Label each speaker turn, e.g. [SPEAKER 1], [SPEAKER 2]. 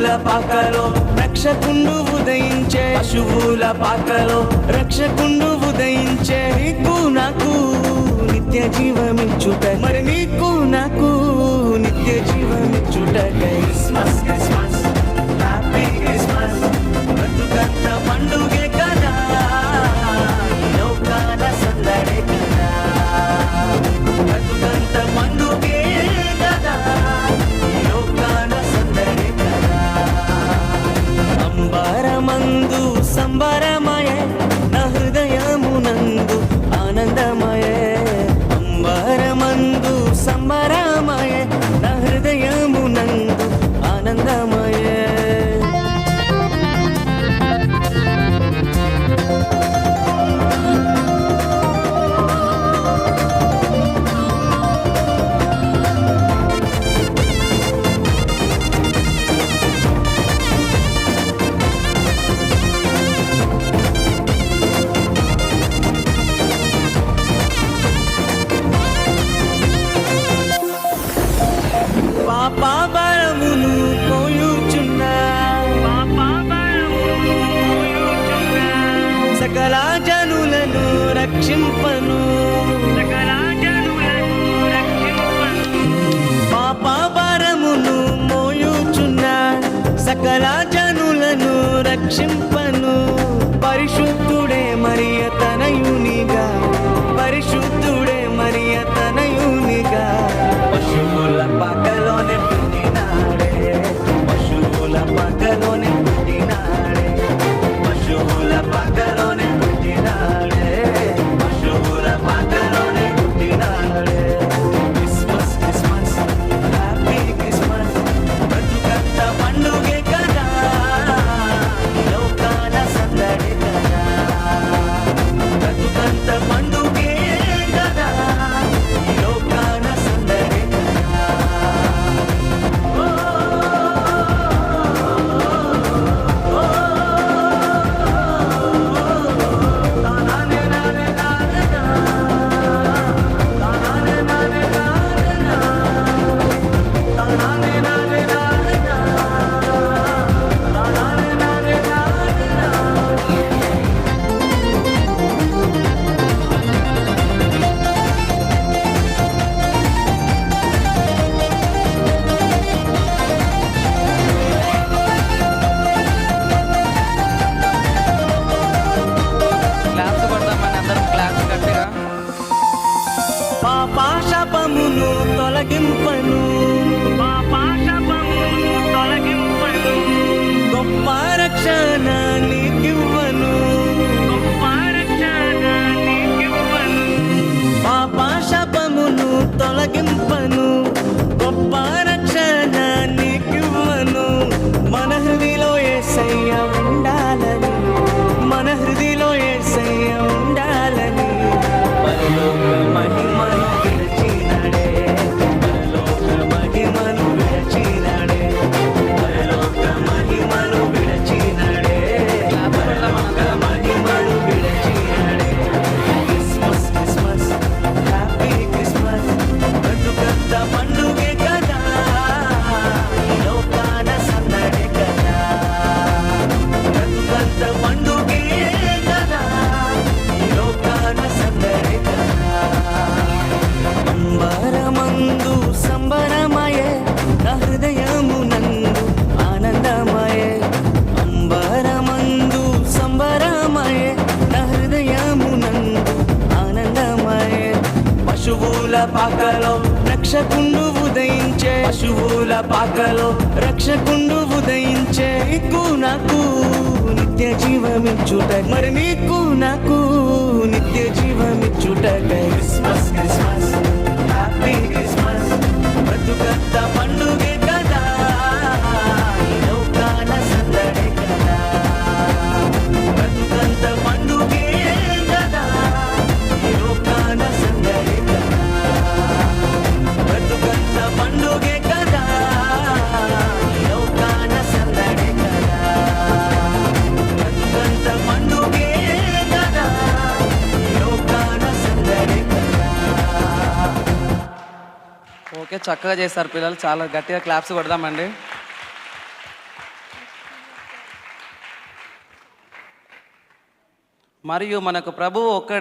[SPEAKER 1] పశువుల పాకలో రక్షకుండు ఉదయించే, పశువుల పాకలో రక్షకుండు ఉదయించే. నీకు నాకు నిత్య జీవమిచ్చుట, మరి నీకు నాకు నిత్య జీవమిచ్చుట. క్రిస్మస్ క్రిస్మస్ హ్యాపీ క్రిస్మస్, బ్రతుకంత పండుగే కదా, లోకాల సందడే కదా, బ్రతుకంత పండుగే కదా, లోకాల సందడే కదా. అంబరమందు సంబరమయే, నా హృదయమునందు ఆనందమయే. అంబరమందు సంబరమయే, నా హృదయమునందు ఆనందమయే. పాపబలమును పోయుచున్నా, సకల జనులను రక్షింపను, పాపభారమును మోయుచున్నా, సకల జనులను రక్షింపను. పరిశుద్ధుడే మరియ తనయునిగా, పరిశుద్ధుడే మరియ తనయునిగా. పశువుల పాకలోనే పుట్టినాడే, పశువుల పాకలోనే పుట్టినాడే, పశువుల పాకలోనే పుట్టినాడే, పశువుల పాకలోనే పుట్టినాడే. క్రిస్మస్ క్రిస్మస్ హ్యాపీ క్రిస్మస్, బ్రతుకంత పండుగే కదా, లోకాల సందడి కదా, బ్రతుకంత పండుగే కదా, లోకాల సందడి కదా. ఓ తానానే నానే నానే నా, తానానే నానే నానే నా, తానానే నానే నానే నా, తానానే నానే నానే నా.
[SPEAKER 2] క్లాప్స్ కొడదామని అందరం క్లాప్స్ గట్టిగా.
[SPEAKER 1] పాపాశపమును తొలగింపను, గొప్ప రక్షణ నీకివ్వను, పాపాశపమును తొలగింపను, గొప్ప రక్షణ నీకివ్వను. మన హృదిలో యేసయ్య ఉండాలని, మన హృదిలో యేసయ్య ఉండాలని. పరలోక మహిమను విరచినాడే, పరలోక మహిమను విరచినాడే, పరలోక మహిమను విరచినాడే, పరలోక మహిమను విరచినాడే. క్రిస్మస్ క్రిస్మస్ హ్యాపీ క్రిస్మస్, బ్రతుకంత పండుగే కదా, లోకాల సందడి కదా, బ్రతుకంత పండుగే కదా, లోకాల సందడి కదా. అంబరమందు సంబరమయే, నా హృదయమునందు ఆనందమయే. అంబరమందు సంబరమయే, నా హృదయమునందు ఆనందమయే. పశువుల పాకలో రక్షకుండు ఉదయించే, పశువుల పాకలో రక్షకుండు ఉదయించే. నీకు నాకు నిత్య జీవమిచ్చుట, మరి నీకు నాకు నిత్య జీవమిచ్చుట. క్రిస్మస్ క్రిస్మస్ హ్యాపీ క్రిస్మస్, బ్రతుకంత పండుగే కదా, లోకాల సందడి కదా, బ్రతుకంత పండుగే కదా, లోకాల సందడి కదా, బ్రతుకంత పండుగే కదా, లోకాల సందడి కదా, బ్రతుకంత పండుగే కదా, లోకాల సందడి కదా.
[SPEAKER 2] ఓకే, చక్కగా చేస్తారు పిల్లలు. చాలా గట్టిగా క్లాప్స్ కొడదామండి. మరియు మనకు ప్రభువు ఒక్కడే